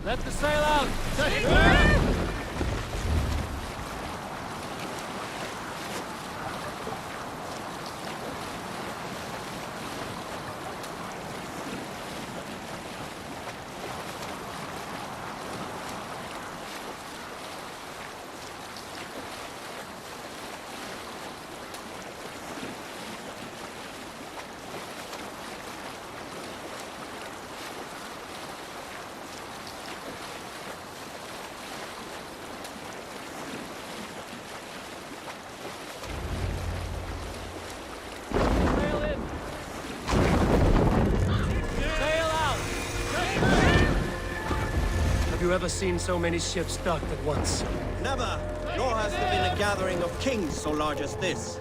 Let the sail out! Have you ever seen so many ships docked at once? Never, nor has there been a gathering of kings so large as this.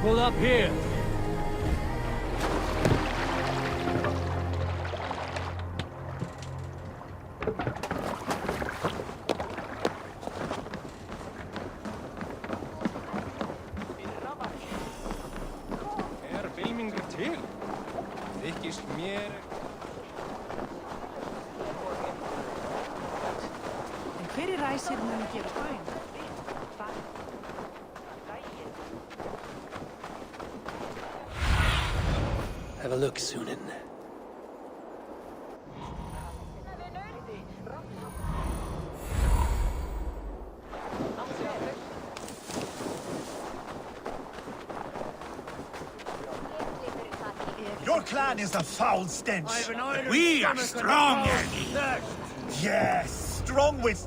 Pull up here! Have a look, Sunan. Your clan is a foul stench. We are strong, Ernie. Yes, strong with...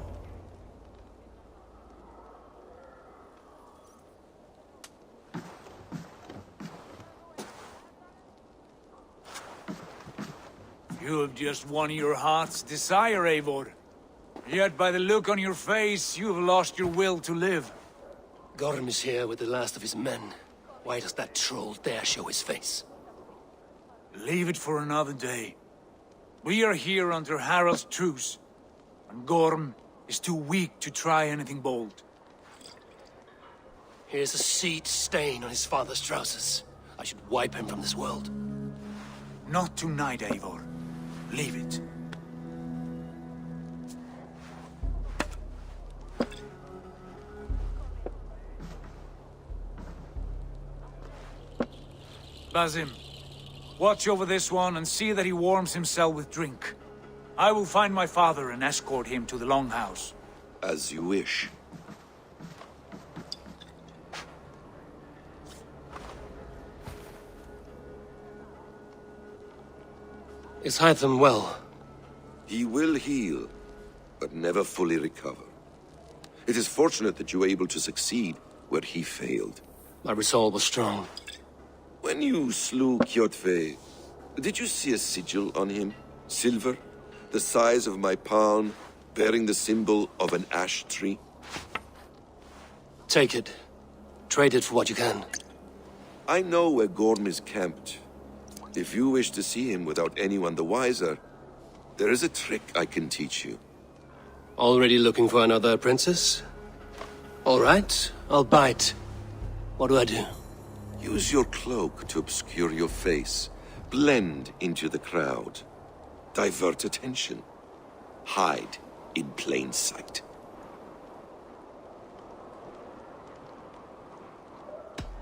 You have just won your heart's desire, Eivor. Yet by the look on your face, you have lost your will to live. Gorm is here with the last of his men. Why does that troll dare show his face? Leave it for another day. We are here under Harald's truce, and Gorm is too weak to try anything bold. Here's a seed stain on his father's trousers. I should wipe him from this world. Not tonight, Eivor. Leave it. Basim, watch over this one and see that he warms himself with drink. I will find my father and escort him to the Longhouse. As you wish. Is Hytham well? He will heal, but never fully recover. It is fortunate that you were able to succeed where he failed. My resolve was strong. When you slew Kjotve, did you see a sigil on him? Silver, the size of my palm, bearing the symbol of an ash tree? Take it. Trade it for what you can. I know where Gorm is camped. If you wish to see him without anyone the wiser, there is a trick I can teach you. Already looking for another princess? All right, I'll bite. What do I do? Use your cloak to obscure your face. Blend into the crowd. Divert attention. Hide in plain sight.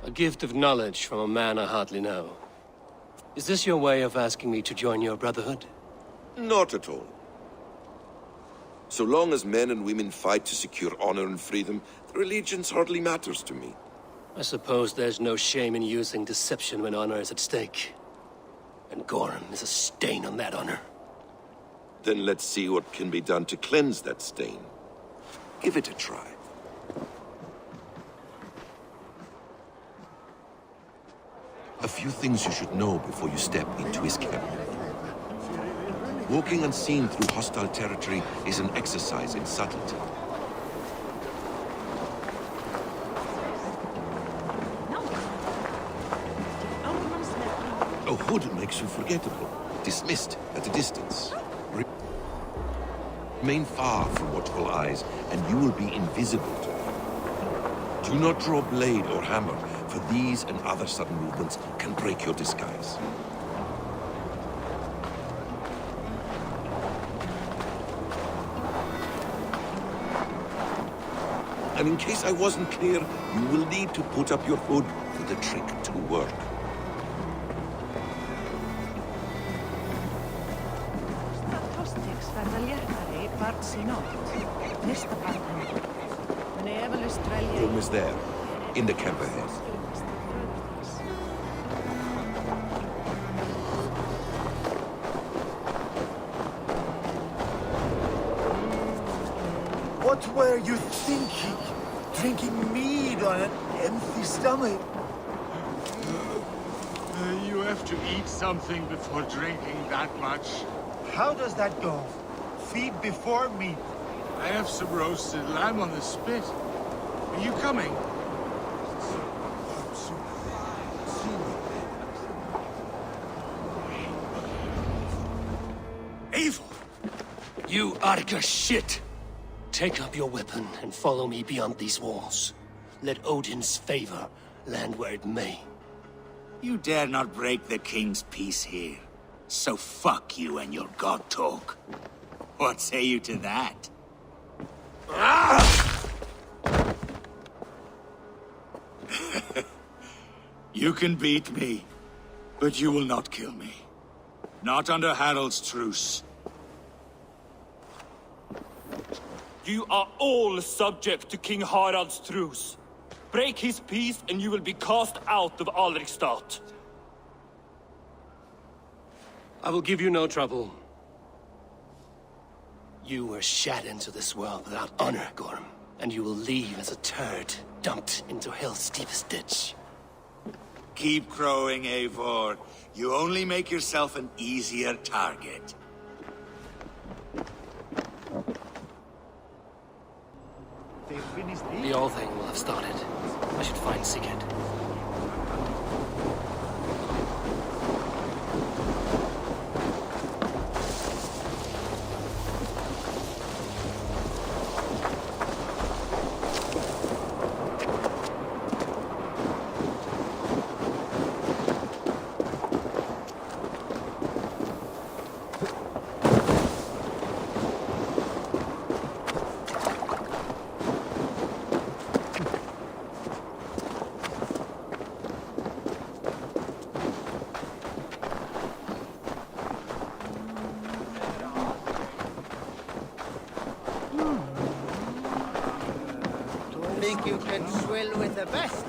A gift of knowledge from a man I hardly know. Is this your way of asking me to join your brotherhood? Not at all. So long as men and women fight to secure honor and freedom, their allegiance hardly matters to me. I suppose there's no shame in using deception when honor is at stake. And Gorm is a stain on that honor. Then let's see what can be done to cleanse that stain. Give it a try. A few things you should know before you step into his camp. Walking unseen through hostile territory is an exercise in subtlety. A hood makes you forgettable. dismissed at a distance. Remain far from watchful eyes, and you will be invisible to them. Do not draw blade or hammer, for these and other sudden movements can break your disguise. And in case I wasn't clear, you will need to put up your hood for the trick to work. Room is there, in the camp ahead. What were you thinking? Drinking mead on an empty stomach? You have to eat something before drinking that much. How does that go? Feed before meat. I have some roasted lamb on the spit. Are you coming? Evil! You Arga shit! Take up your weapon and follow me beyond these walls. Let Odin's favor land where it may. You dare not break the king's peace here. So fuck you and your god talk. What say you to that? You can beat me, but you will not kill me. Not under Harald's truce. You are all subject to King Harald's truce. Break his peace and you will be cast out of Alrikstad. I will give you no trouble. You were shat into this world without honor, Gorm, and you will leave as a turd dumped into hell's deepest ditch. Keep crowing, Eivor. You only make yourself an easier target. The old thing will have started. I should find Sigurd. Think you can swill with the best?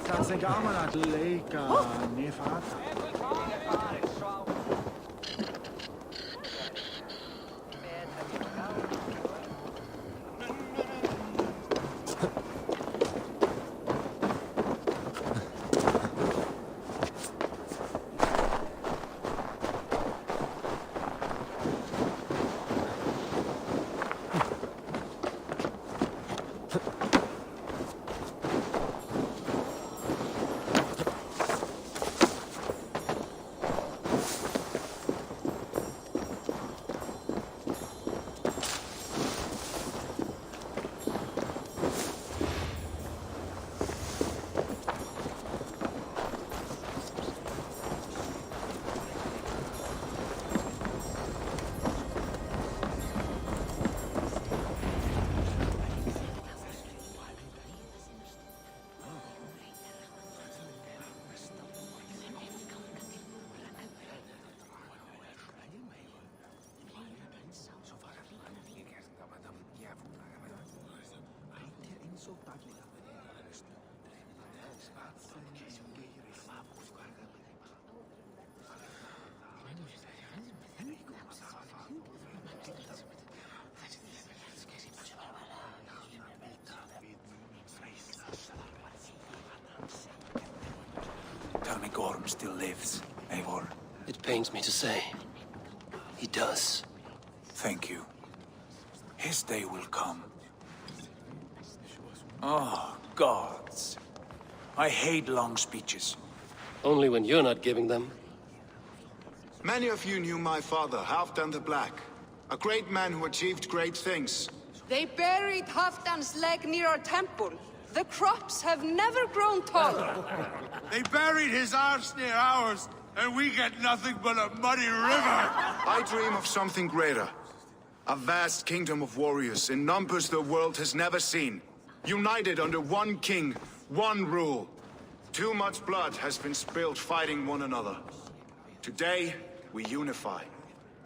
Tell me Gorm still lives, Eivor. It pains me to say. He does. Thank you. His day will come. Oh, gods. I hate long speeches. Only when you're not giving them. Many of you knew my father, Halfdan the Black. A great man who achieved great things. They buried Halfdan's leg near our temple. The crops have never grown taller. They buried his arse near ours, and we get nothing but a muddy river. I dream of something greater. A vast kingdom of warriors in numbers the world has never seen. United under one king, one rule. Too much blood has been spilled fighting one another. Today, we unify.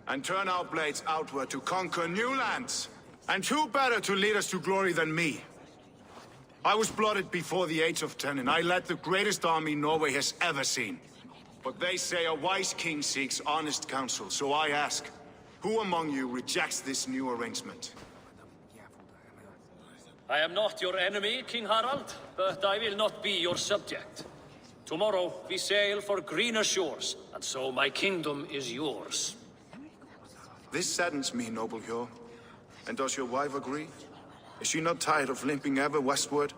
And turn our blades outward to conquer new lands. And who better to lead us to glory than me? I was blooded before the age of 10, and I led the greatest army Norway has ever seen. But they say a wise king seeks honest counsel, so I ask, who among you rejects this new arrangement? I am not your enemy, King Harald, but I will not be your subject. Tomorrow we sail for greener shores, and so my kingdom is yours. This saddens me, noble Hjor. And does your wife agree? Is she not tired of limping ever westward?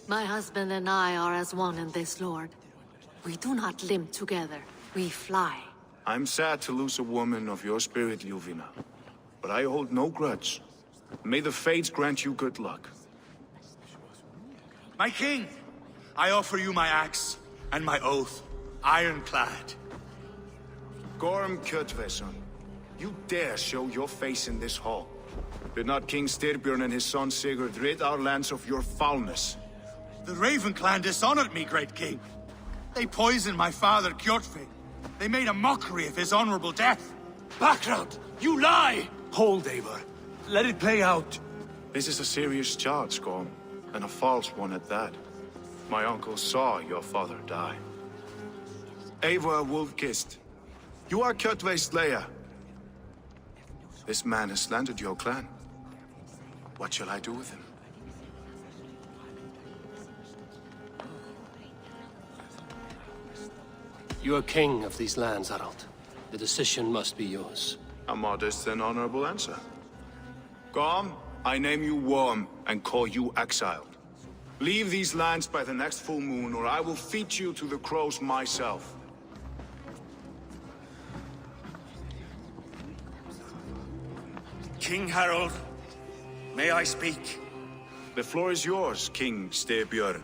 My husband and I are as one in this, Lord. We do not limp together, we fly. I'm sad to lose a woman of your spirit, Ljuvina. But I hold no grudge. May the fates grant you good luck. My king, I offer you my axe and my oath, ironclad. Gorm Kjotveson, you dare show your face in this hall. Did not King Styrbjörn and his son Sigurd rid our lands of your foulness? The Raven clan dishonored me, great king. They poisoned my father, Kjotve. They made a mockery of his honorable death. Background! You lie! Hold, Eivor. Let it play out. This is a serious charge, Gorm, and a false one at that. My uncle saw your father die. Eivor Wolf-Kissed, you are Kjotve's slayer. This man has slandered your clan. What shall I do with him? You are king of these lands, Harald. The decision must be yours. A modest and honorable answer. Gorm, I name you Worm and call you exiled. Leave these lands by the next full moon, or I will feed you to the crows myself. King Harald, may I speak? The floor is yours, King Styrbjörn.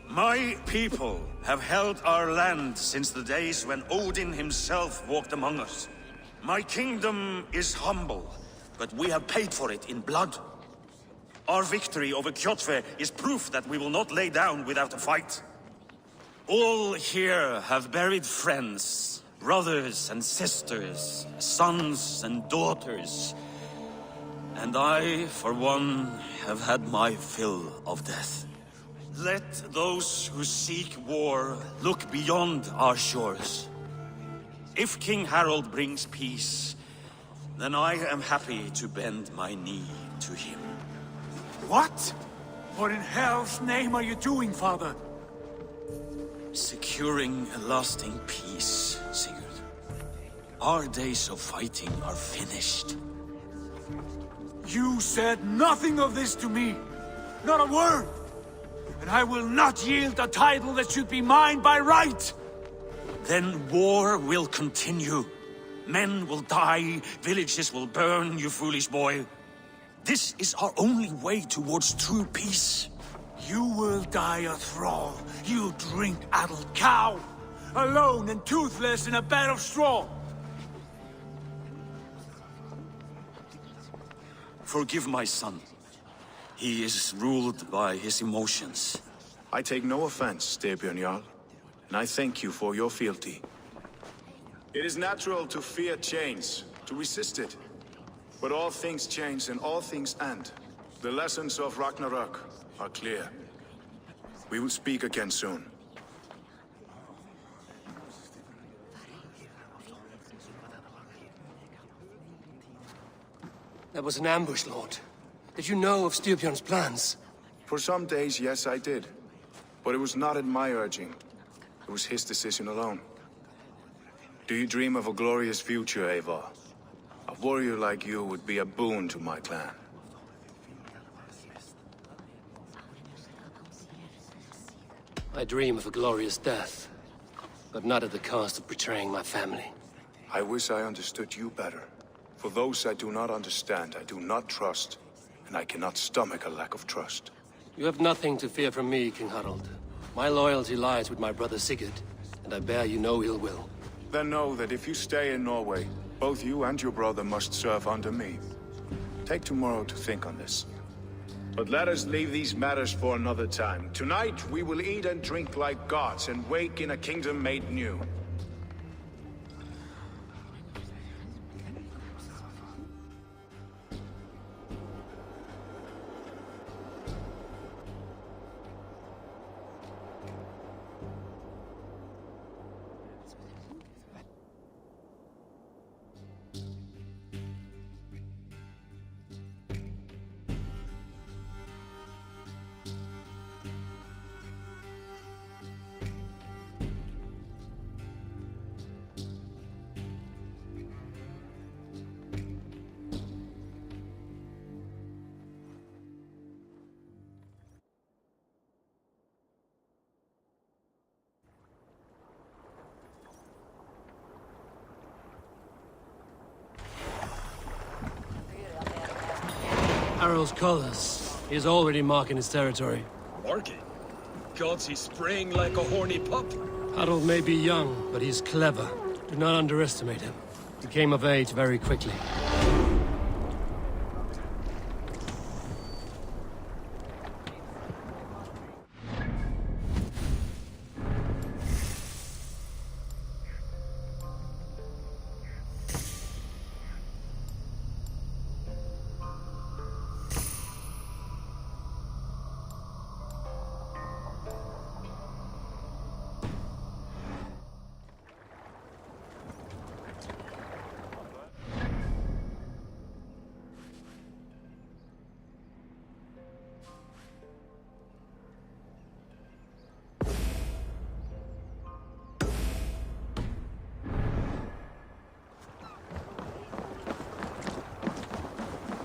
My people have held our land since the days when Odin himself walked among us. My kingdom is humble, but we have paid for it in blood. Our victory over Kjotve is proof that we will not lay down without a fight. All here have buried friends, brothers and sisters, sons and daughters. And I, for one, have had my fill of death. Let those who seek war look beyond our shores. If King Harald brings peace, then I am happy to bend my knee to him. What? What in hell's name are you doing, father? Securing a lasting peace, Sigurd. Our days of fighting are finished. You said nothing of this to me. Not a word. And I will not yield a title that should be mine by right. Then war will continue. Men will die, villages will burn, you foolish boy. This is our only way towards true peace. You will die a thrall, you drink-addled cow. Alone and toothless in a bed of straw. Forgive my son. He is ruled by his emotions. I take no offense, Styrbjörn Jarl, and I thank you for your fealty. It is natural to fear change, to resist it. But all things change and all things end. The lessons of Ragnarök are clear. We will speak again soon. That was an ambush, Lord. Did you know of Styrbjörn's plans? For some days, yes, I did. But it was not at my urging. It was his decision alone. Do you dream of a glorious future, Eivor? A warrior like you would be a boon to my clan. I dream of a glorious death, but not at the cost of betraying my family. I wish I understood you better. For those I do not understand, I do not trust, and I cannot stomach a lack of trust. You have nothing to fear from me, King Harald. My loyalty lies with my brother Sigurd, and I bear you no ill will. Then know that if you stay in Norway, both you and your brother must serve under me. Take tomorrow to think on this. But let us leave these matters for another time. Tonight, we will eat and drink like gods and wake in a kingdom made new. Harald's colors. He is already marking his territory. Marking? Gods, he's spraying like a horny pup. Harald may be young, but he's clever. Do not underestimate him. He came of age very quickly.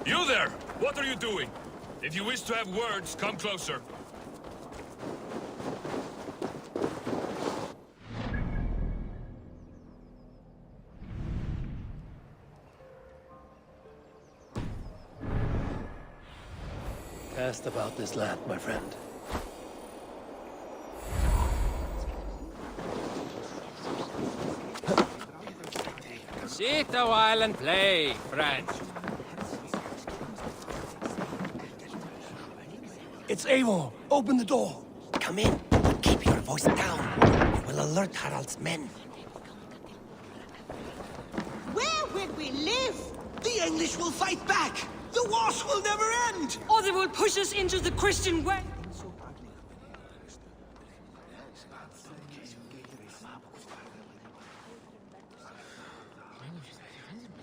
You there! What are you doing? If you wish to have words, come closer. Cast about this land, my friend. Sit a while and play, French. It's Eivor! Open the door! Come in, but keep your voice down. You will alert Harald's men. Where will we live? The English will fight back! The wars will never end! Or they will push us into the Christian way.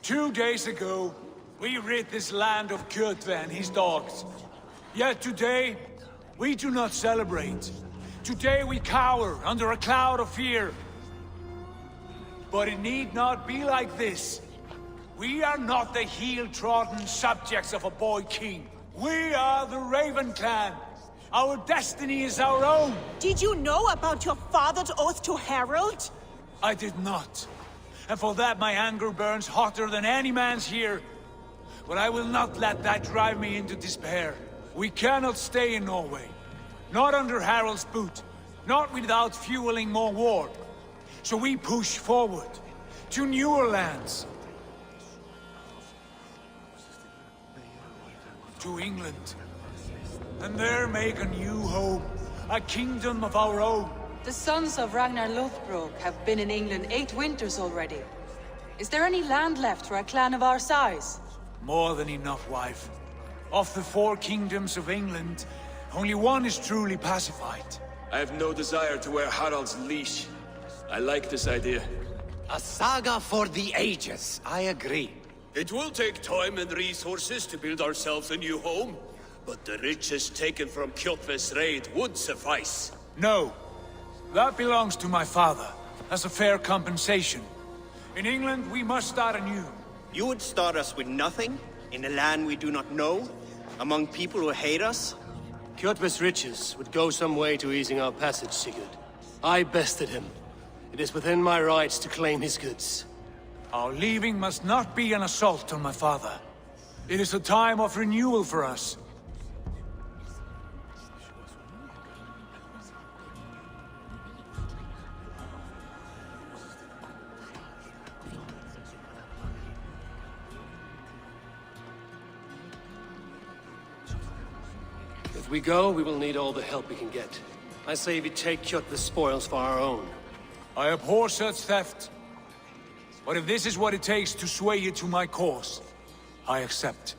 Two days ago, we rid this land of Kjotve and his dogs. Yet today, we do not celebrate. Today we cower under a cloud of fear. But it need not be like this. We are not the heel-trodden subjects of a boy king. We are the Raven clan. Our destiny is our own. Did you know about your father's oath to Harald? I did not. And for that my anger burns hotter than any man's here. But I will not let that drive me into despair. We cannot stay in Norway. Not under Harald's boot. Not without fueling more war. So we push forward. To newer lands. To England. And there make a new home. A kingdom of our own. The sons of Ragnar Lothbrok have been in England 8 winters already. Is there any land left for a clan of our size? More than enough, wife. Of the 4 kingdoms of England, only one is truly pacified. I have no desire to wear Harald's leash. I like this idea. A saga for the ages, I agree. It will take time and resources to build ourselves a new home, but the riches taken from Kjotve's raid would suffice. No. That belongs to my father, as a fair compensation. In England, we must start anew. You would start us with nothing? In a land we do not know? Among people who hate us? Kjotve's riches would go some way to easing our passage, Sigurd. I bested him. It is within my rights to claim his goods. Our leaving must not be an assault on my father. It is a time of renewal for us. If we go, we will need all the help we can get. I say we take the spoils for our own. I abhor such theft. But if this is what it takes to sway you to my cause, I accept.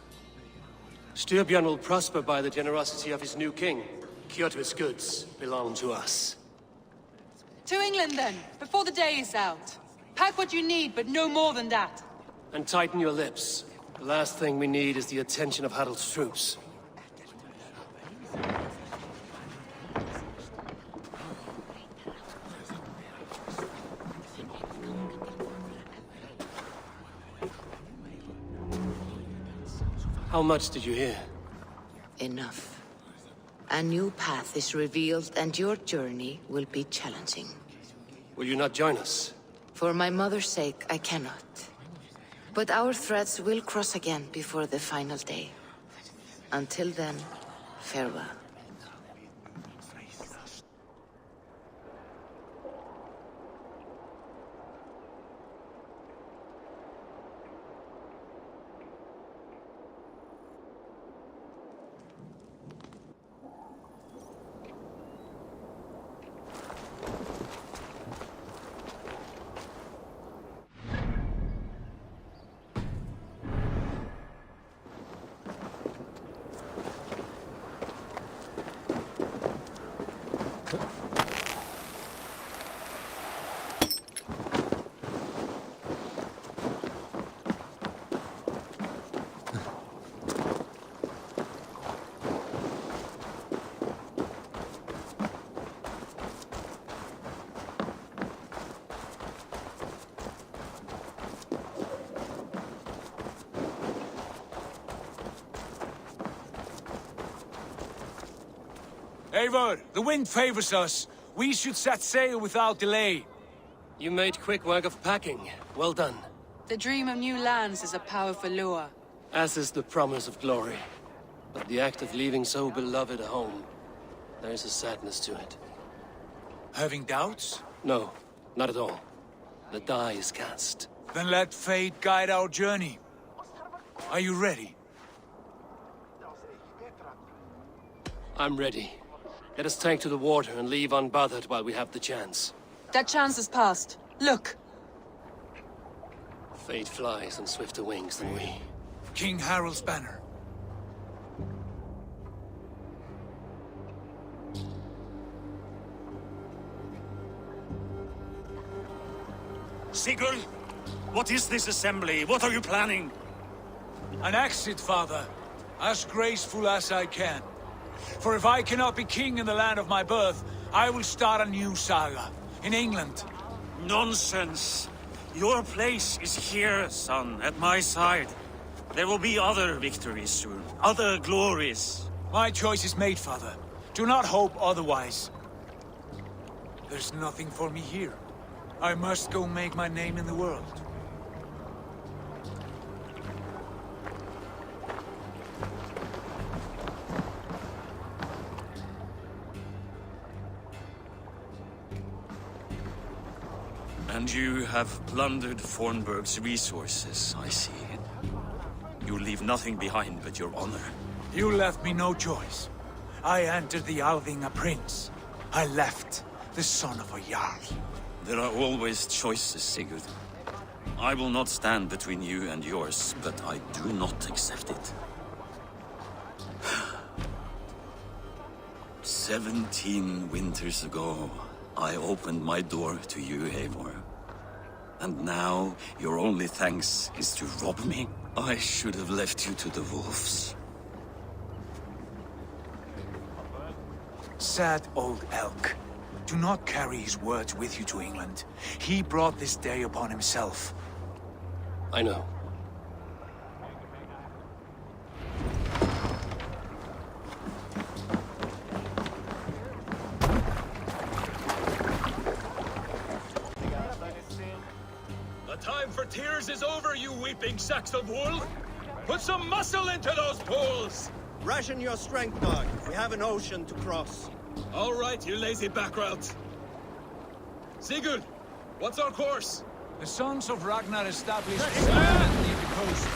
Styrbjörn will prosper by the generosity of his new king. Kjotve's goods belong to us. To England, then, before the day is out. Pack what you need, but no more than that. And tighten your lips. The last thing we need is the attention of Harald's troops. How much did you hear? Enough. A new path is revealed, and your journey will be challenging. Will you not join us? For my mother's sake, I cannot. But our threads will cross again before the final day. Until then, farewell. Eivor, the wind favors us. We should set sail without delay. You made quick work of packing. Well done. The dream of new lands is a powerful lure. As is the promise of glory. But the act of leaving so beloved a home, there is a sadness to it. Having doubts? No, not at all. The die is cast. Then let fate guide our journey. Are you ready? I'm ready. Let us take to the water and leave unbothered while we have the chance. That chance is past. Look! Fate flies on swifter wings than we. King Harald's banner. Sigurd, what is this assembly? What are you planning? An exit, father. As graceful as I can. For if I cannot be king in the land of my birth, I will start a new saga. In England. Nonsense. Your place is here, son, at my side. There will be other victories soon. Other glories. My choice is made, father. Do not hope otherwise. There's nothing for me here. I must go make my name in the world. And you have plundered Fornburg's resources, I see. You leave nothing behind but your honor. You left me no choice. I entered the Alving a prince. I left the son of a Jarl. There are always choices, Sigurd. I will not stand between you and yours, but I do not accept it. 17 winters ago, I opened my door to you, Eivor. And now, your only thanks is to rob me? I should have left you to the wolves. Sad old elk. Do not carry his words with you to England. He brought this day upon himself. I know. The time for tears is over, you weeping sacks of wool! Put some muscle into those pulls! Ration your strength, dog. We have an ocean to cross. All right, you lazy backrout. Sigurd, what's our course? The Sons of Ragnar established land near the coast.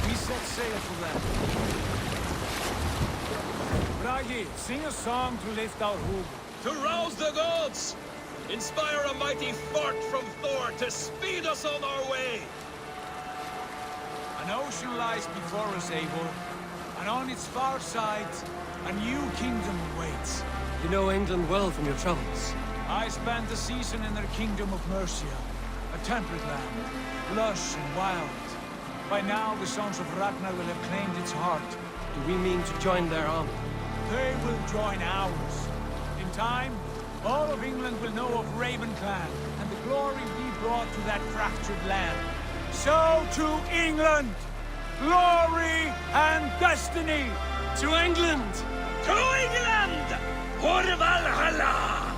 We set sail for them. Bragi, sing a song to lift our hood. To rouse the gods! Inspire a mighty fart from Thor to speed us on our way! An ocean lies before us, Eivor, and on its far side, a new kingdom awaits. You know England well from your travels. I spent a season in their kingdom of Mercia, a temperate land, lush and wild. By now, the Sons of Ragnar will have claimed its heart. Do we mean to join their army? They will join ours. In time, all of England will know of Raven Clan and the glory we brought to that fractured land. So to England! Glory and destiny! To England! To England! For Valhalla!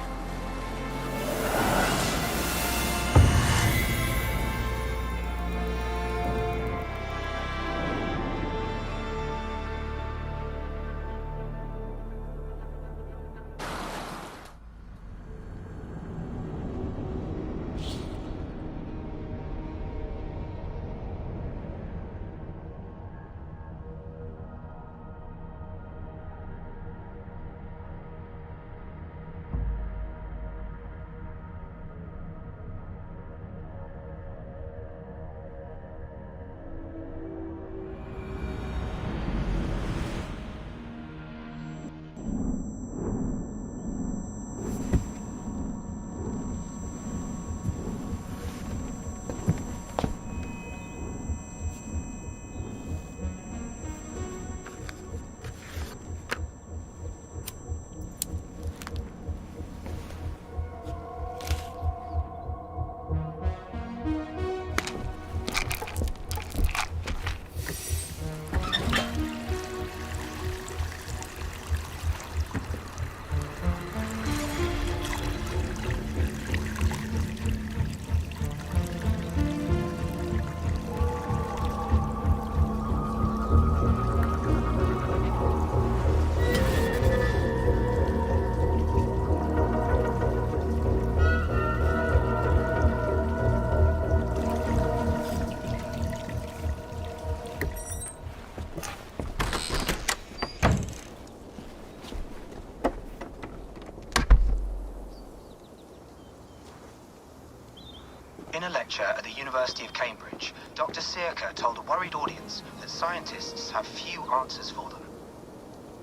In a lecture at the University of Cambridge, Dr. Sirka told a worried audience that scientists have few answers for them.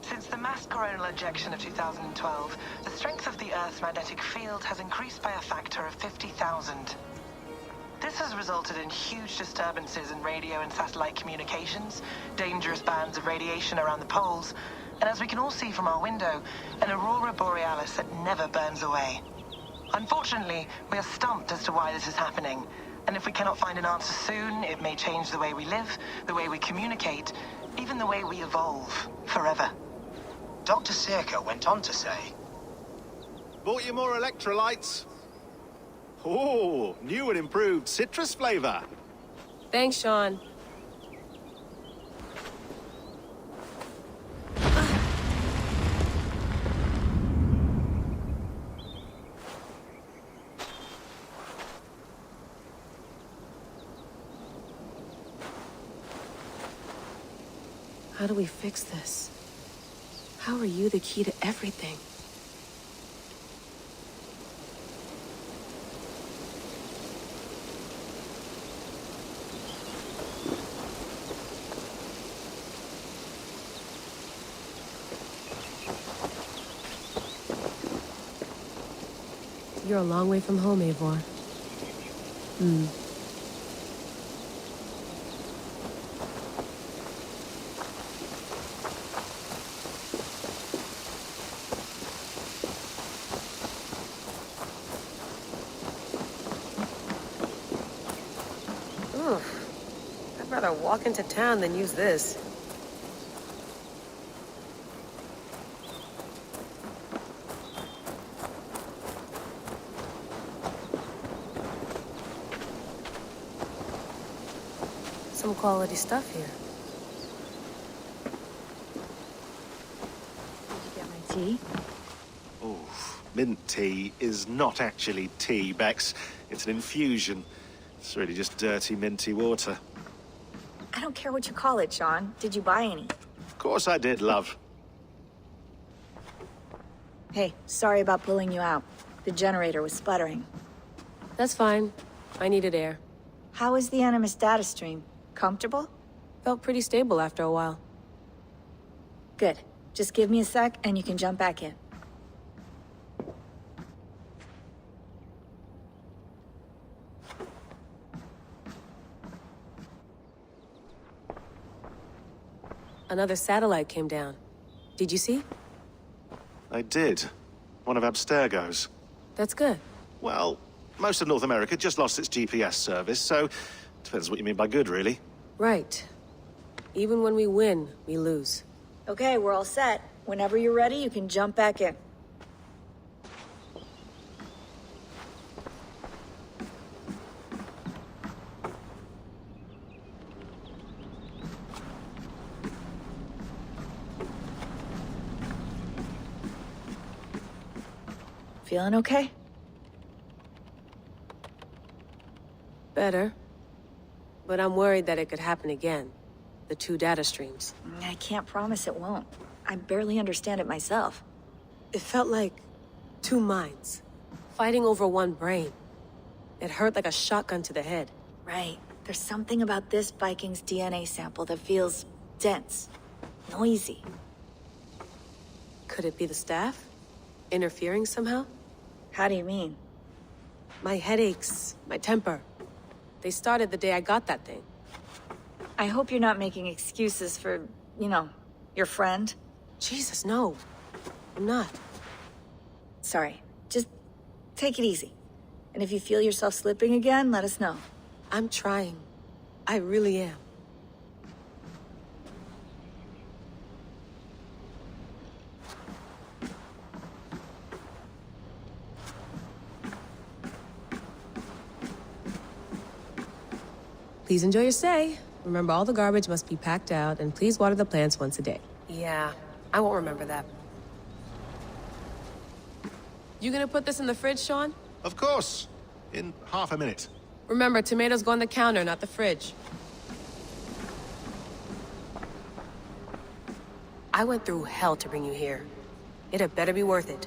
Since the mass coronal ejection of 2012, the strength of the Earth's magnetic field has increased by a factor of 50,000. This has resulted in huge disturbances in radio and satellite communications, dangerous bands of radiation around the poles, and as we can all see from our window, an aurora borealis that never burns away. Unfortunately, we are stumped as to why this is happening, and if we cannot find an answer soon, it may change the way we live, the way we communicate, even the way we evolve, forever. Dr. Sirka went on to say, Bought you more electrolytes? Oh, new and improved citrus flavor. Thanks, Sean. How do we fix this? How are you the key to everything? You're a long way from home, Eivor. I'd rather walk into town than use this. some quality stuff here. Did you get my tea? Oh, mint tea is not actually tea, Bex. It's an infusion. It's really just dirty, minty water. I don't care what you call it, Sean. Did you buy any? Of course I did, love. Hey, sorry about pulling you out. The generator was sputtering. That's fine. I needed air. How was the Animus data stream? Comfortable? Felt pretty stable after a while. Good. Just give me a sec and you can jump back in. Another satellite came down. Did you see? I did. One of Abstergo's. That's good. Well, most of North America just lost its GPS service, so... depends what you mean by good, really. Right. Even when we win, we lose. Okay, we're all set. Whenever you're ready, you can jump back in. Feeling okay? Better. But I'm worried that it could happen again. The two data streams. I can't promise it won't. I barely understand it myself. It felt like two minds, fighting over one brain. It hurt like a shotgun to the head. Right. There's something about this Viking's DNA sample that feels dense, noisy. Could it be the staff? Interfering somehow? How do you mean? My headaches, my temper. They started the day I got that thing. I hope you're not making excuses for, you know, your friend. Jesus, no. I'm not. Sorry. Just take it easy. And if you feel yourself slipping again, let us know. I'm trying. I really am. Please enjoy your stay. Remember, all the garbage must be packed out, and please water the plants once a day. Yeah, I won't remember that. You gonna put this in the fridge, Sean? Of course. In half a minute. Remember, tomatoes go on the counter, not the fridge. I went through hell to bring you here. It had better be worth it.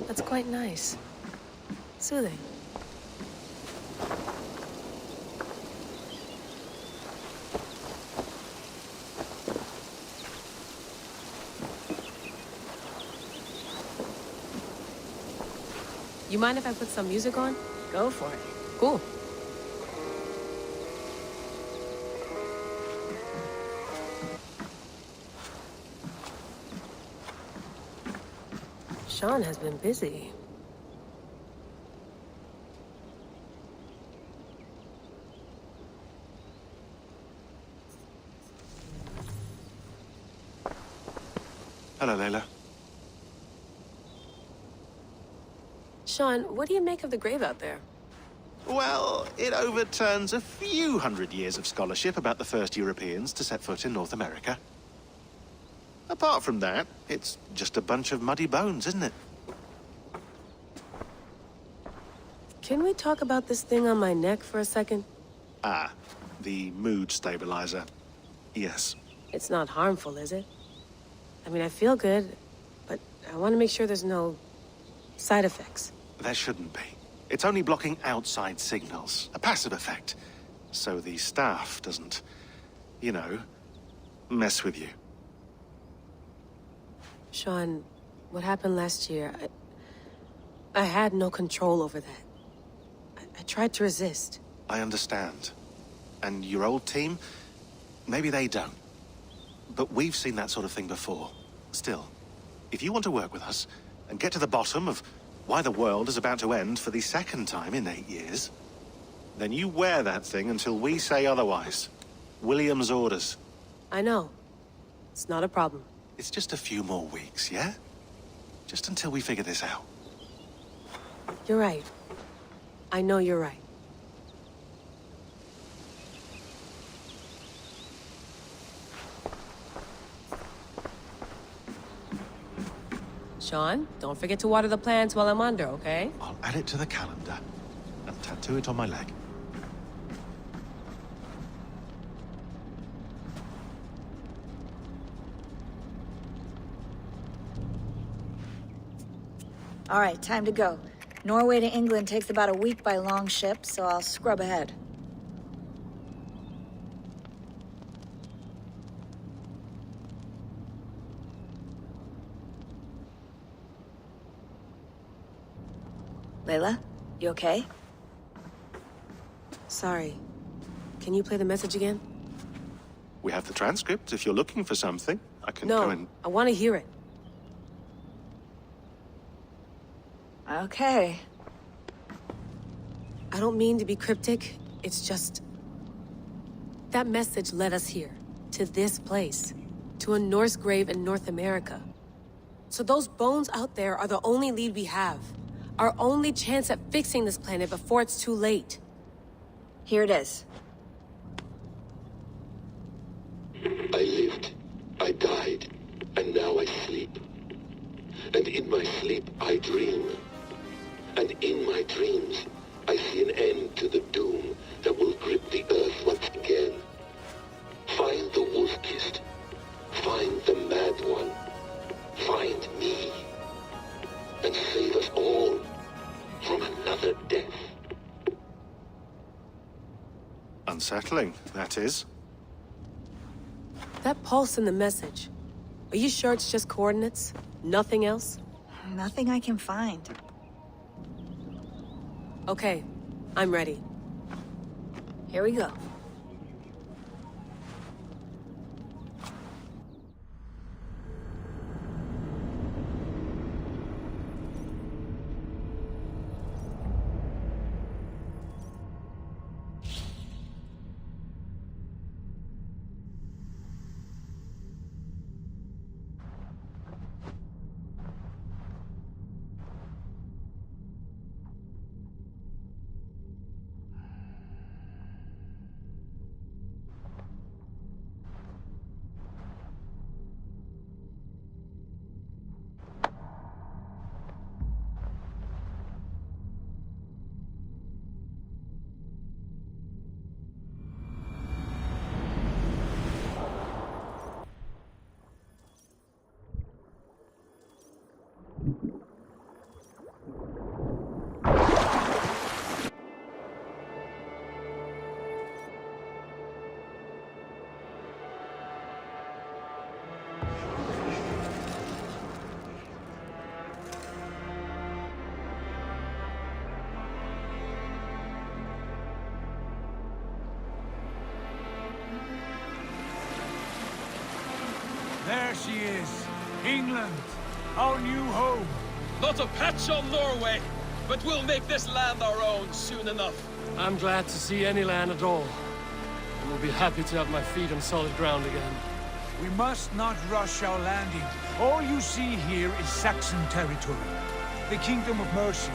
That's quite nice. Soothing. You mind if I put some music on? Go for it. Cool. Sean has been busy. Hello, Layla. Sean, what do you make of the grave out there? Well, it overturns a few hundred years of scholarship about the first Europeans to set foot in North America. Apart from that, it's just a bunch of muddy bones, isn't it? Can we talk about this thing on my neck for a second? Ah, the mood stabilizer. Yes. It's not harmful, is it? I mean, I feel good, but I want to make sure there's no side effects. There shouldn't be. It's only blocking outside signals, a passive effect. So the staff doesn't, you know, mess with you. Sean, what happened last year, I had no control over that. I tried to resist. I understand. And your old team, maybe they don't. But we've seen that sort of thing before. Still, if you want to work with us and get to the bottom of why the world is about to end for the second time in 8 years, then you wear that thing until we say otherwise. William's orders. I know. It's not a problem. It's just a few more weeks, yeah? Just until we figure this out. You're right. I know you're right. Sean, don't forget to water the plants while I'm under, okay? I'll add it to the calendar and tattoo it on my leg. All right, time to go. Norway to England takes about a week by long ship, so I'll scrub ahead. Layla, you okay? Sorry. Can you play the message again? We have the transcript. If you're looking for something, I can go and... No, I want to hear it. Okay. I don't mean to be cryptic. It's just... that message led us here. To this place. To a Norse grave in North America. So those bones out there are the only lead we have. Our only chance at fixing this planet before it's too late. Here it is. I lived, I died, and now I sleep. And in my sleep I dream. And in my dreams, I see an end to the doom that will grip the earth once again. Find the wolf-kissed. Find the mad one. Find me. And save us all from another death. Unsettling, that is. That pulse in the message. Are you sure it's just coordinates? Nothing else? Nothing I can find. Okay, I'm ready. Here we go. There she is. England. Our new home. Not a patch on Norway, but we'll make this land our own soon enough. I'm glad to see any land at all. And will be happy to have my feet on solid ground again. We must not rush our landing. All you see here is Saxon territory. The Kingdom of Mercia,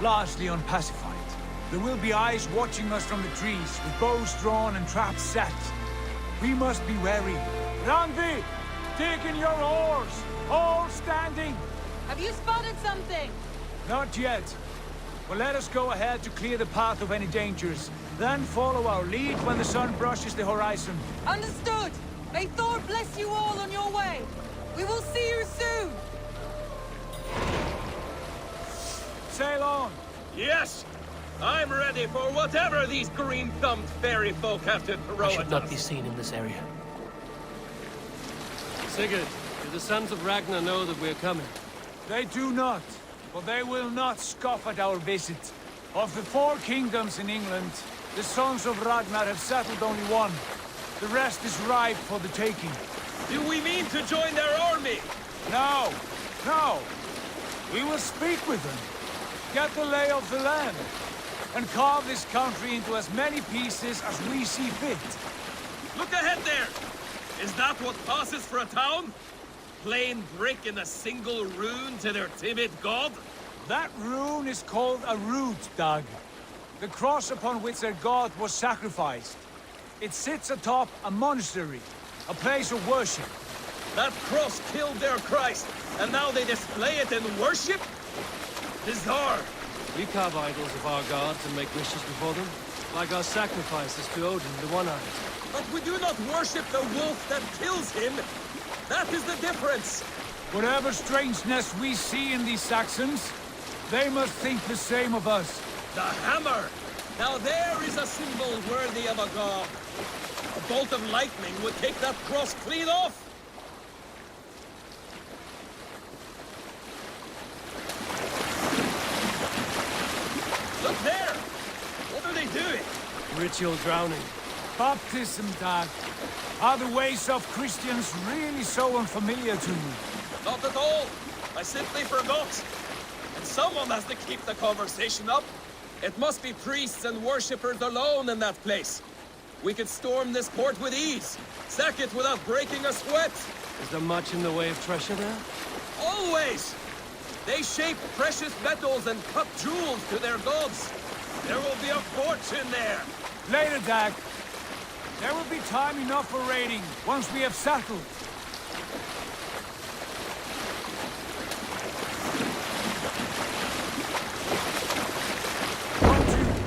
largely unpacified. There will be eyes watching us from the trees, with bows drawn and traps set. We must be wary. Randvi! Dig in your oars! All standing! Have you spotted something? Not yet. Well, let us go ahead to clear the path of any dangers. Then follow our lead when the sun brushes the horizon. Understood! May Thor bless you all on your way! We will see you soon! Sail on! Yes! I'm ready for whatever these green-thumbed fairy folk have to throw I should at not us. be seen in this area. Sigurd, do the sons of Ragnar know that we're coming? They do not, but they will not scoff at our visit. Of the 4 kingdoms in England, the sons of Ragnar have settled only one. The rest is ripe for the taking. Do we mean to join their army? No, no. We will speak with them, get the lay of the land, and carve this country into as many pieces as we see fit. Look ahead there! Is that what passes for a town? Plain brick in a single rune to their timid god? That rune is called a root, Doug. The cross upon which their god was sacrificed. It sits atop a monastery, a place of worship. That cross killed their Christ, and now they display it in worship? Bizarre. We carve idols of our gods and make wishes before them, like our sacrifices to Odin, the One-Eyed. But we do not worship the wolf that kills him. That is the difference. Whatever strangeness we see in these Saxons, they must think the same of us. The hammer! Now there is a symbol worthy of a god. A bolt of lightning would take that cross clean off. Look there! What are they doing? Ritual drowning. Baptism, Dag. Are the ways of Christians really so unfamiliar to you? Not at all. I simply forgot. And someone has to keep the conversation up. It must be priests and worshippers alone in that place. We could storm this port with ease. Sack it without breaking a sweat. Is there much in the way of treasure there? Always! They shape precious metals and cut jewels to their gods. There will be a fortune there. Later, Dag. There will be time enough for raiding, once we have settled.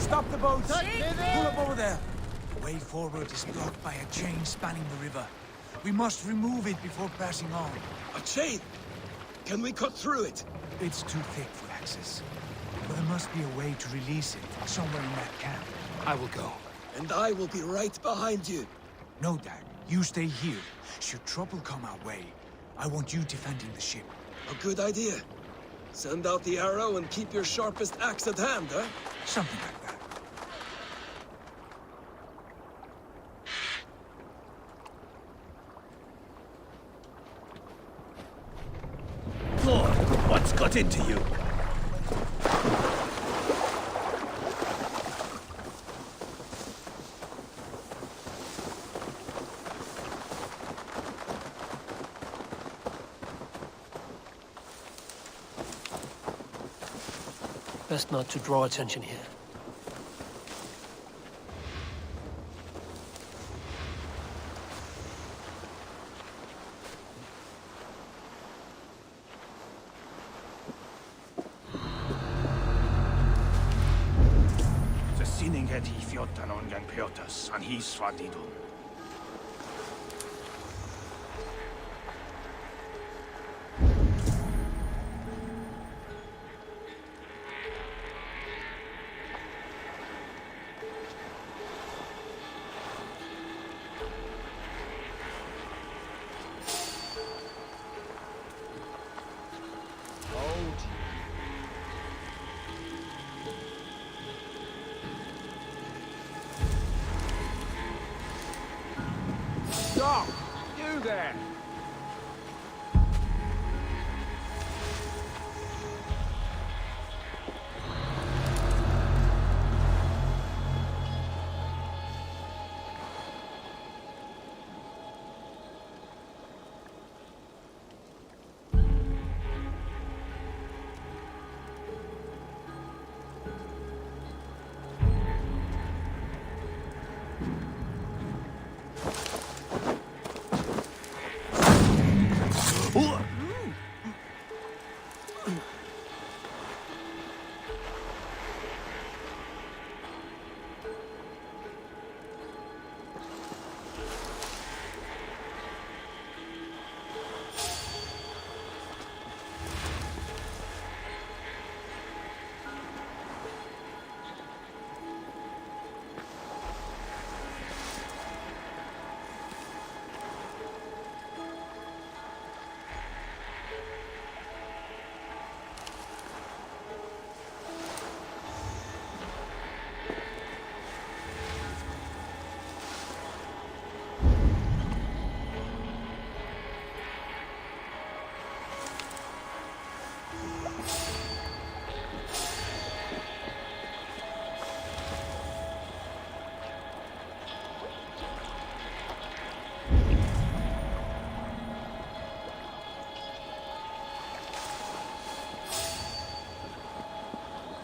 Stop the boat! Pull up over there! The way forward is blocked by a chain spanning the river. We must remove it before passing on. A chain? Can we cut through it? It's too thick for access. But there must be a way to release it, somewhere in that camp. I will go. And I will be right behind you. No, Dag. You stay here. Should trouble come our way, I want you defending the ship. A good idea. Send out the arrow and keep your sharpest axe at hand, huh? Something like that. Lord, what's got into you? Best not to draw attention here. The sinning had he fjotan on gang piotas, and he swadido. Stop! You there!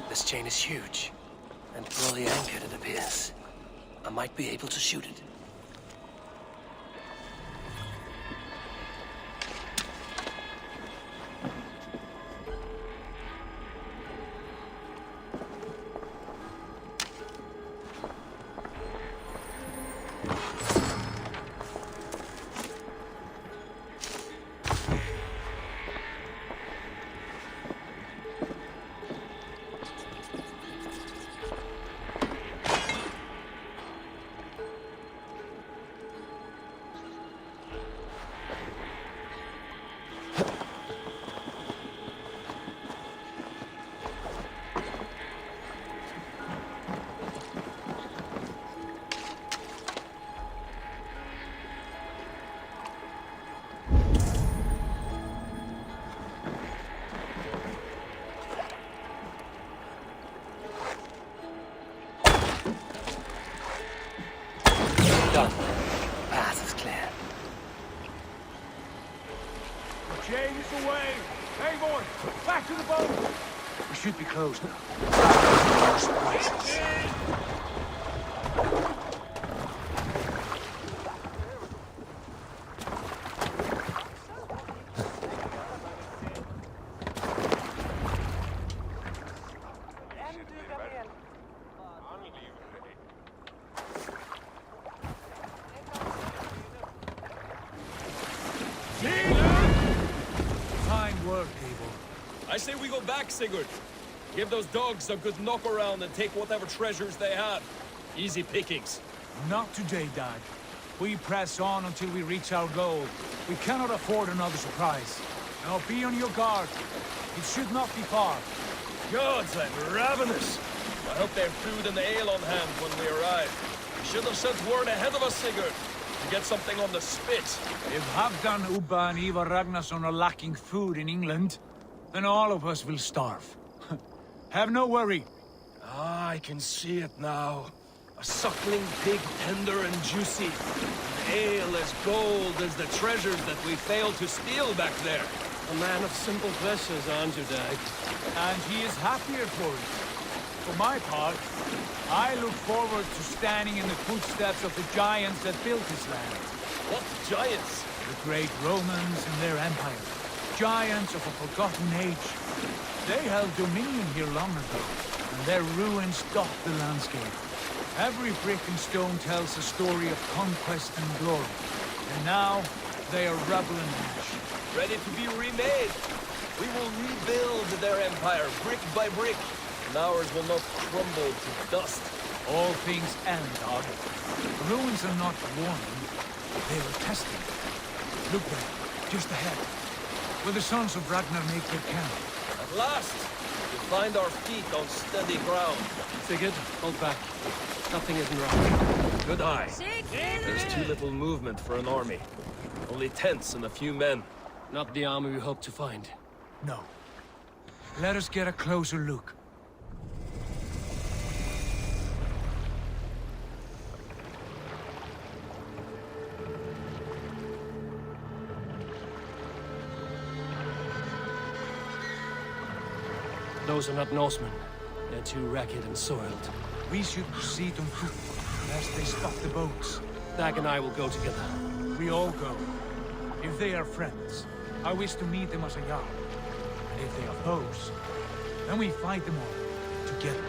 This chain is huge, and poorly anchored, it appears. I might be able to shoot it. Done. Path is clear. Jane is away! Hey, boy! Back to the boat! We should be close now. No surprises. Fine work, Abel. I say we go back, Sigurd. Give those dogs a good knock around and take whatever treasures they have. Easy pickings. Not today, Dad. We press on until we reach our goal. We cannot afford another surprise. Now be on your guard. It should not be far. Gods, I'm ravenous. I hope they have food and ale on hand when we arrive. We should have sent word ahead of us, Sigurd, to get something on the spit. If Halfdan, Ubba and Ivar Ragnarsson are lacking food in England, then all of us will starve. Have no worry. Ah, I can see it now. A suckling pig, tender and juicy. An ale as gold as the treasures that we failed to steal back there. A man of simple pleasures, aren't you, Dag? And he is happier for it. For my part, I look forward to standing in the footsteps of the giants that built this land. What giants? The great Romans and their empire. Giants of a forgotten age. They held dominion here long ago, and their ruins dot the landscape. Every brick and stone tells a story of conquest and glory. And now, they are rubble and ash. Ready to be remade. We will rebuild their empire, brick by brick. And ours will not crumble to dust. All things end, Dog. Ruins are not warning, they are testing. Look there, just ahead, where the sons of Ragnar make their camp. At last, we find our feet on steady ground. Sigurd, hold back. Nothing isn't wrong. Good eye. There's too little movement for an army. Only tents and a few men. Not the army we hope to find. No. Let us get a closer look. Those are not Norsemen. They're too ragged and soiled. We should proceed on foot, lest they stop the boats. Dag and I will go together. We all go. If they are friends, I wish to meet them as a Jarl. And if they are foes, then we fight them all, together.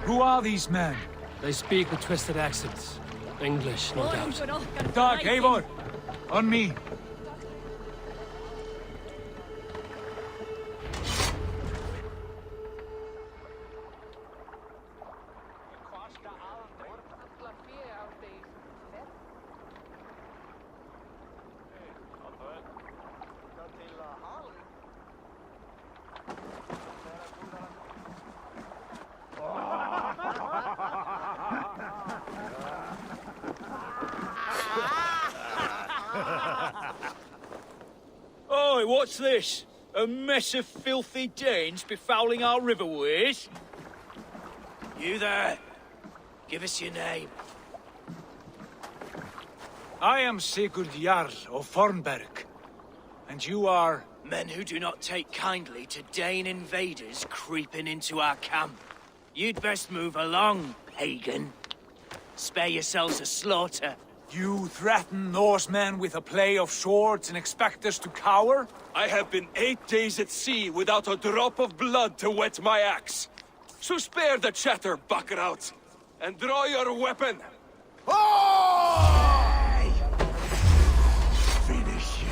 Who are these men? They speak with twisted accents. English, no doubt. Dag, Eivor! On me! Oi, what's this? A mess of filthy Danes befouling our riverways? You there! Give us your name. I am Sigurd Jarl of Fornberg. And you are... Men who do not take kindly to Dane invaders creeping into our camp. You'd best move along, pagan. Spare yourselves a slaughter. You threaten Norsemen with a play of swords and expect us to cower? I have been 8 days at sea without a drop of blood to wet my axe. So spare the chatter, Buckerout, and draw your weapon. Finish you.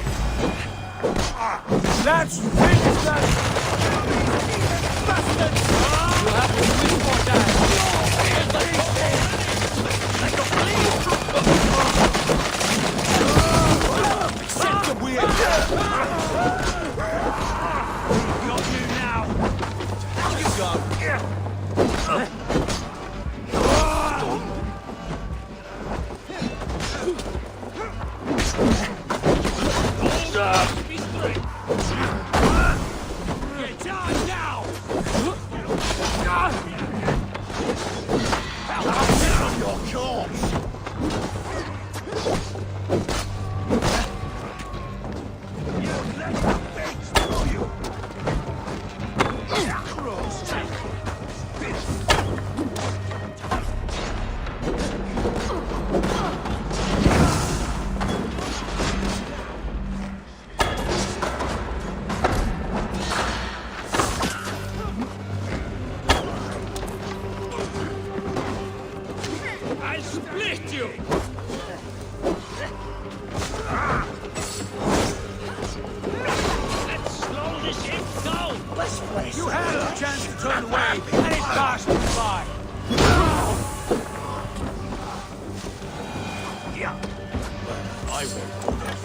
Let's finish them! Bastards! You have to win for that! Accept the weird! Got you now! How you go? I won't go there.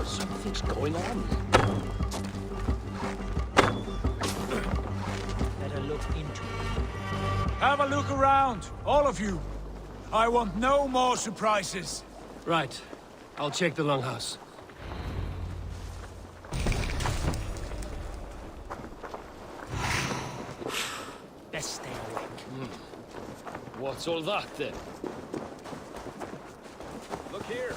Something's going on. Better look into it. Have a look around, all of you. I want no more surprises. Right. I'll check the longhouse. Best stay awake. What's all that, then? Look here.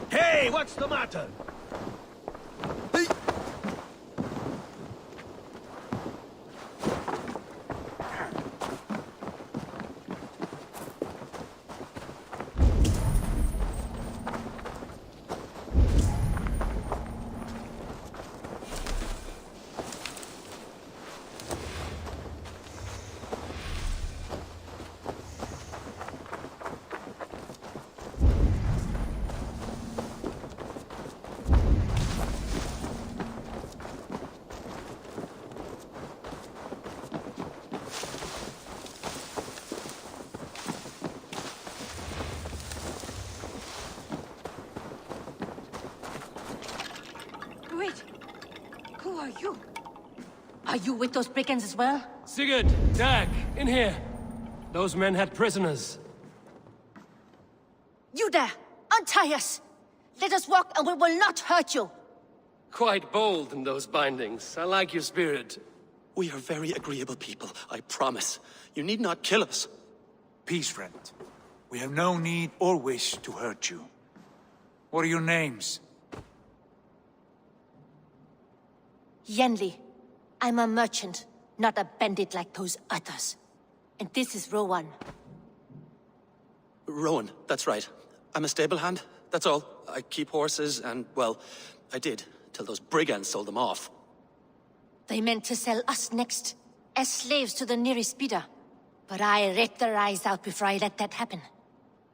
Hey, what's the matter? Wait. Who are you? Are you with those brigands as well? Sigurd, Dag, in here. Those men had prisoners. You there! Untie us! Let us walk and we will not hurt you! Quite bold in those bindings. I like your spirit. We are very agreeable people, I promise. You need not kill us. Peace, friend. We have no need or wish to hurt you. What are your names? Yenli. I'm a merchant, not a bandit like those others. And this is Rowan. Rowan, that's right. I'm a stable hand, that's all. I keep horses and, well, I did, till those brigands sold them off. They meant to sell us next, as slaves to the nearest speeder. But I ripped their eyes out before I let that happen.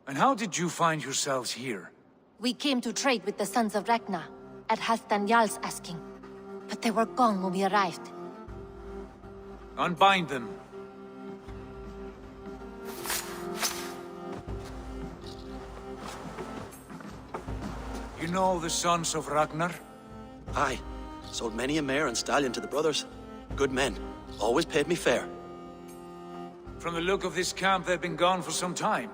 And how did you find yourselves here? We came to trade with the Sons of Ragnar, at Halfdan Jarl's asking. But they were gone when we arrived. Unbind them. You know the Sons of Ragnar? Aye. Sold many a mare and stallion to the brothers. Good men. Always paid me fair. From the look of this camp, they've been gone for some time.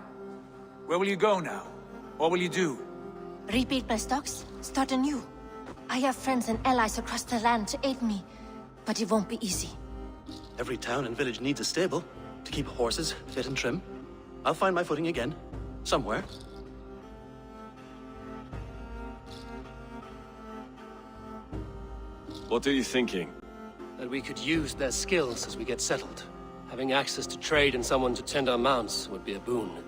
Where will you go now? What will you do? Rebuild my stocks, start anew. I have friends and allies across the land to aid me, but it won't be easy. Every town and village needs a stable to keep horses fit and trim. I'll find my footing again. Somewhere. What are you thinking? That we could use their skills as we get settled. Having access to trade and someone to tend our mounts would be a boon.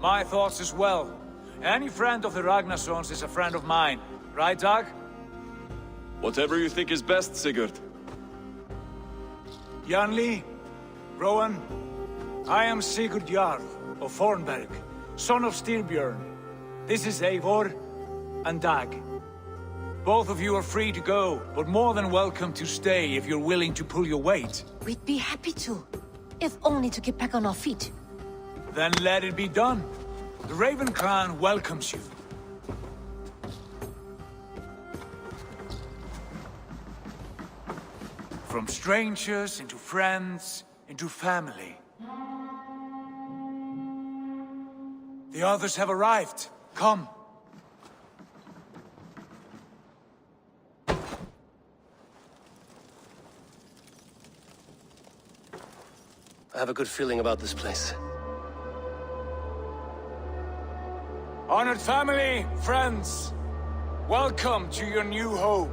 My thoughts as well. Any friend of the Ragnarsons is a friend of mine. Right, Dag? Whatever you think is best, Sigurd. Janli, Rowan, I am Sigurd Jarl of Fornberg, son of Styrbjörn. This is Eivor and Dag. Both of you are free to go, but more than welcome to stay if you're willing to pull your weight. We'd be happy to, if only to get back on our feet. Then let it be done. The Raven clan welcomes you. From strangers into friends, into family. The others have arrived. Come. I have a good feeling about this place. Honored family, friends, welcome to your new home.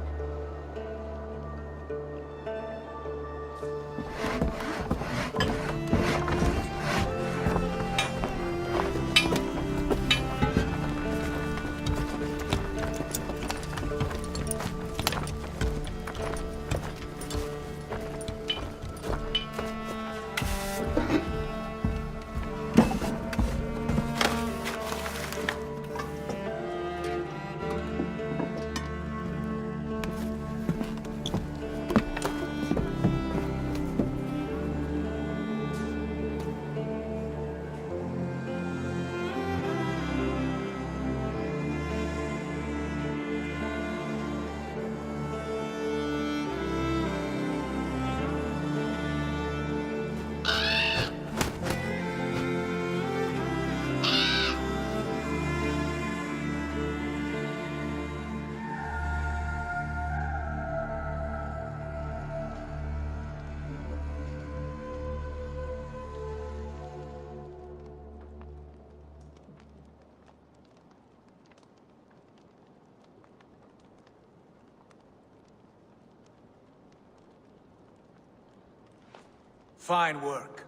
Fine work.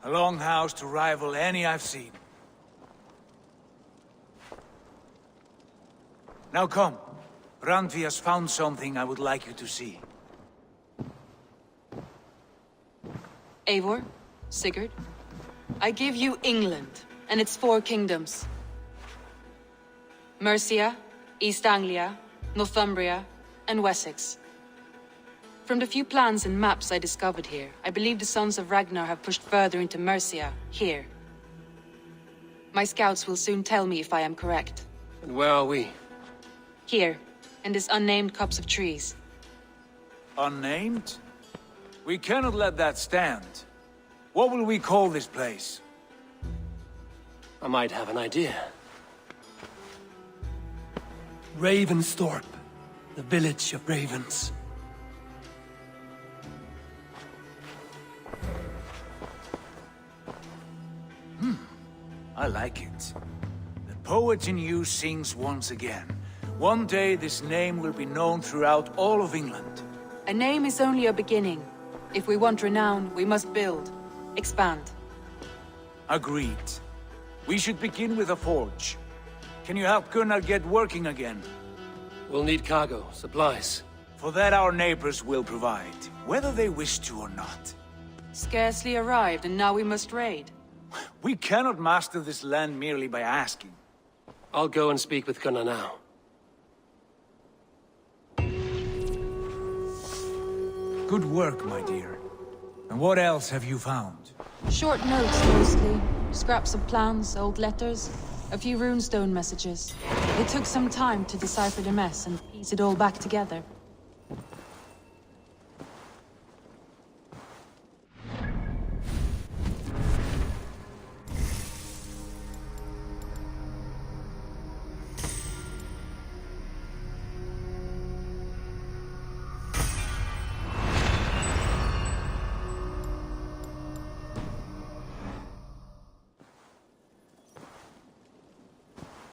A longhouse to rival any I've seen. Now come. Randvi has found something I would like you to see. Eivor, Sigurd, I give you England and its 4 kingdoms. Mercia, East Anglia, Northumbria, and Wessex. From the few plans and maps I discovered here, I believe the Sons of Ragnar have pushed further into Mercia, here. My scouts will soon tell me if I am correct. And where are we? Here, in this unnamed copse of trees. Unnamed? We cannot let that stand. What will we call this place? I might have an idea. Ravensthorpe, the village of ravens. I like it. The poet in you sings once again. One day this name will be known throughout all of England. A name is only a beginning. If we want renown, we must build, expand. Agreed. We should begin with a forge. Can you help Gunnar get working again? We'll need cargo, supplies. For that our neighbors will provide, whether they wish to or not. Scarcely arrived, and now we must raid. We cannot master this land merely by asking. I'll go and speak with Gunnar now. Good work, my dear. And what else have you found? Short notes, mostly. Scraps of plans, old letters, a few runestone messages. It took some time to decipher the mess and piece it all back together.